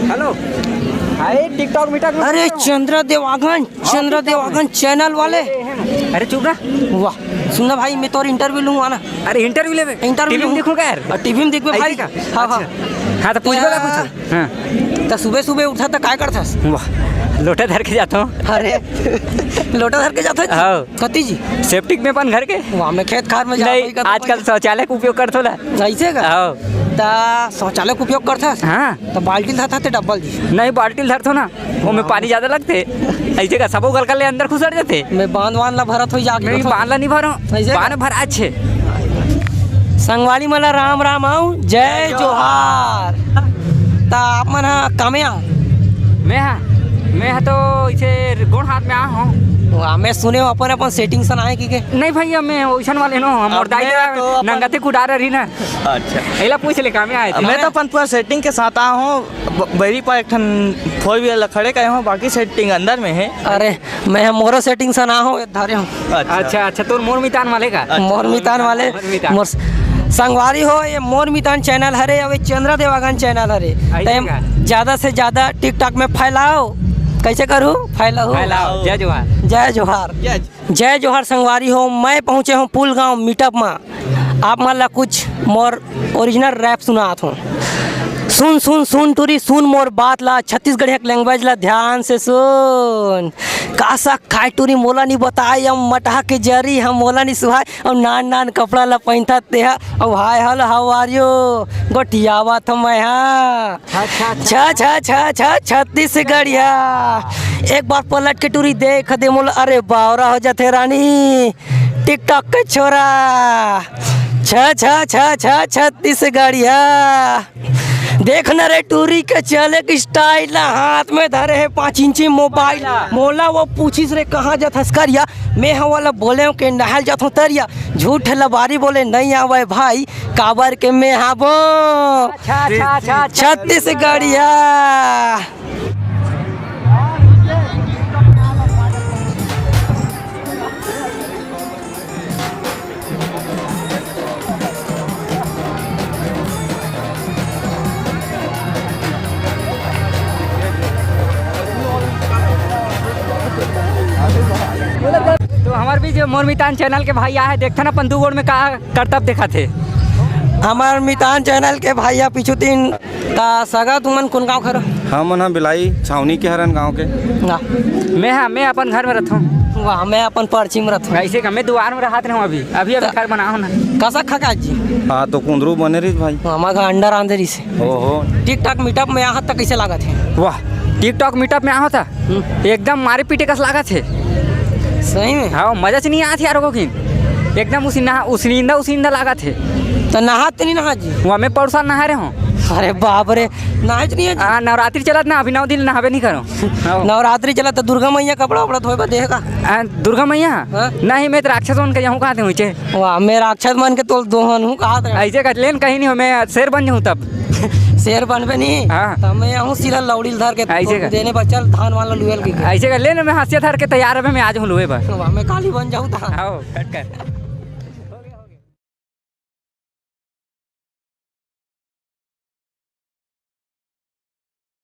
Hello hi TikTok मीटॉक में। अरे चंद्र देवागन channel वाले। अरे चुप रहा। वाह सुनना भाई, मैं तो इंटरव्यू लूंगा ना। अरे इंटरव्यू ले इंटरव्यू देखूंगा यार। टीवी में देखबे भाई का। हाँ हाँ हाँ तो पूछबेगा कुछ। हाँ तो सुबह सुबह उठा तो काय करथस? वाह लोटा धर के जाता हूँ। अरे लोटा धर के जाता है? हाँ कती जी सेफ्टिक में अपन घर के। वाह मैं खेत खार में नहीं आजकल शौचालय का उपयोग करते ना। ऐसे का हाँ ता शौचालय का उपयोग करथस? हाँ तो बाल्टी धरता थे डब्बल जी? नहीं बाल्टी धरतो ना, वो में पानी ज्यादा लगते ऐसे का सबो गल ले अंदर घुसर जाते। मैं बांध ला भरत हो जाके। नहीं बांधला नहीं भरो, ऐसे का? बांध भर अच्छे। संगवारी मला राम राम आऊ जय जोहार। ता आप मन हा कामे आ? मैं तो इसे गुण हाथ में आ हूँ। वाह मैं सुने हो अपन अपन सेटिंग सन आए की के? नहीं भैया मैं ओइसन वाले नो हम और दाई नंगते कुडार रही ना। अच्छा एला पूछ ले काम में आए थे। मैं तो अपन पूरा सेटिंग के साथ आया हूँ। बैरी पर एक ठन 4 व्हीलर खड़े गए हूँ, बाकी सेटिंग अंदर में है। अरे मैं मोरो सेटिंग सन आ हूँ धारे हूँ। अच्छा तो मोर मितान वाले का। मोर मितान वाले मोर संगवारी हो ये मोर मितान चैनल हरे और चंद्र देवागन चैनल हरे। ज्यादा से ज्यादा टिकटॉक में फैलाओ। कैसे करूँ? फैलाओ। जय जोहार। जय जोहार। जय जोहार संगवारी हो। मैं पहुँचे हूँ पुल गाँव मीटअप में। आप मान ला कुछ मोर ओरिजिनल रैप सुनात हूँ। सुन सुन सुन टूरी सुन मोर बात ला, छत्तीसगढ़िया लैंग्वेज ला ध्यान से सुन। कासा खाए टूरी मोला नहीं बताए, हम मटहा के जरी हम मोला नहीं सुहाय, और नान नान कपड़ा ला पहनता तेहा, और हाय हल हाउ आर यू गोटियावा था मैं। छा छा छा छा छत्तीसगढ़िया। एक बार पलट के टूरी देख दे मोला, अरे बावरा हो जाते रानी टिकटॉक के छोरा। छा छा छा छा छत्तीसगढ़िया। देखना रे टूरी के चले की स्टाइल, हाथ में धरे है 5 इंची मोबाइल। मोला वो पूछिस रे कहाँ जात हस्करिया, मैं हवाला बोले हूँ कि नहल जात हूँ तरिया। झूठ लबारी बोले नहीं आवे भाई, काबर के मैं हाबो छत्तीसगढ़िया। तो हमारे भी जो मोर मितान चैनल के भाई आए देखते ना अपन 2 गोड़ में का करतब देखा थे। हमार मितान चैनल के भैया पिछु दिन ता सगा तुमन कौन गाँव खर? हम मन बिलाई छावनी के हरन गाँव के। मैं अपन घर में रहता हूँ। वाह मैं अपन पर्ची में रहता हूँ। ऐसे का मैं द्वार में रहा था अभी घर बना हूँ ना। कसा खा जी? हाँ तो कुंदरू बने रही भाई। हमारा अंडर आंधेरी से। ओहो टिकटॉक मीटअप में यहाँ तक कैसे लागत है? वाह टिकटॉक मीटअप में आया था एकदम मारे पीटे का लागत है। सही में? हाँ मजा से नहीं आती यार को एकदम उसींदा लागत है। तो नहाते नहीं नहा जी? वहाँ मैं परसा नहा रहे हूँ। अरे बाप रे नहाच नहीं है? नवरात्रि चलत ना, अभी 9 दिन नहावे नहीं करो। नवरात्रि चला तो दुर्गा मैया कपड़ा वपड़ा धोए देगा? दुर्गा मैया नहीं, मैं तो राक्षस बन के जाऊँ कहाँ थे। वाह मैं राक्षस बन के तो दोहन हूँ कहा ऐसे कर लेन कहीं नहीं हो, मैं शेर बन जाऊँ तब। शेर बनबे नहीं? हाँ तो मैं आऊँ सीधा लौड़ी धर के ऐसे देने पर चल धान वाला लुएल के। ऐसे कर लेन मैं हंसिया धर के तैयार है, मैं आज हूँ लुए बस। मैं काली बन जाऊँ था। कट कर।